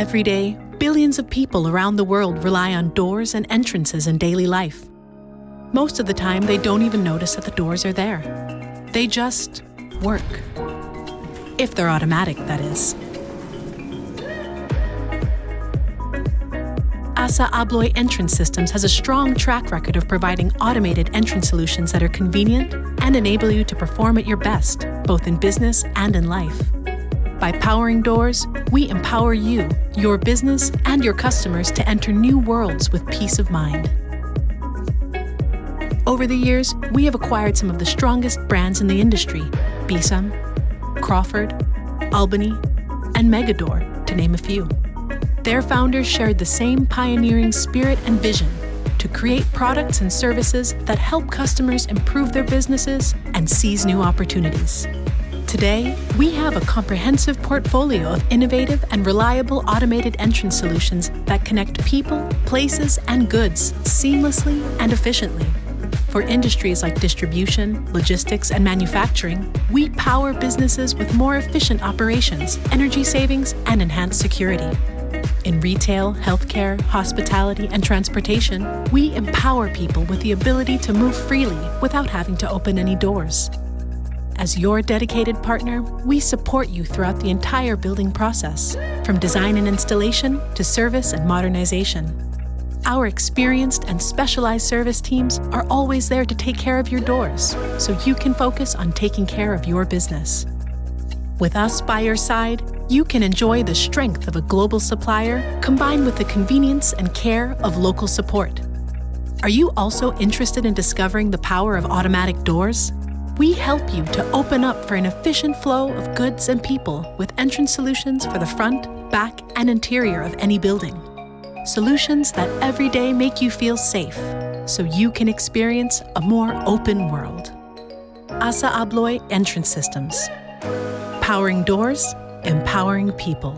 Every day, billions of people around the world rely on doors and entrances in daily life. Most of the time, they don't even notice that the doors are there. They just work. If they're automatic, that is. ASA Abloy Entrance Systems has a strong track record of providing automated entrance solutions that are convenient and enable you to perform at your best, both in business and in life. By powering doors, we empower you, your business, and your customers to enter new worlds with peace of mind. Over the years, we have acquired some of the strongest brands in the industry: Bisam, Crawford, Albany, and Megador, to name a few. Their founders shared the same pioneering spirit and vision to create products and services that help customers improve their businesses and seize new opportunities. Today, we have a comprehensive portfolio of innovative and reliable automated entrance solutions that connect people, places, and goods seamlessly and efficiently. For industries like distribution, logistics, and manufacturing, we power businesses with more efficient operations, energy savings, and enhanced security. In retail, healthcare, hospitality, and transportation, we empower people with the ability to move freely without having to open any doors. As your dedicated partner, we support you throughout the entire building process, from design and installation to service and modernization. Our experienced and specialized service teams are always there to take care of your doors, so you can focus on taking care of your business. With us by your side, you can enjoy the strength of a global supplier combined with the convenience and care of local support. Are you also interested in discovering the power of automatic doors? We help you to open up for an efficient flow of goods and people with entrance solutions for the front, back, and interior of any building. Solutions that every day make you feel safe, so you can experience a more open world. ASA Abloy Entrance Systems. Powering doors, empowering people.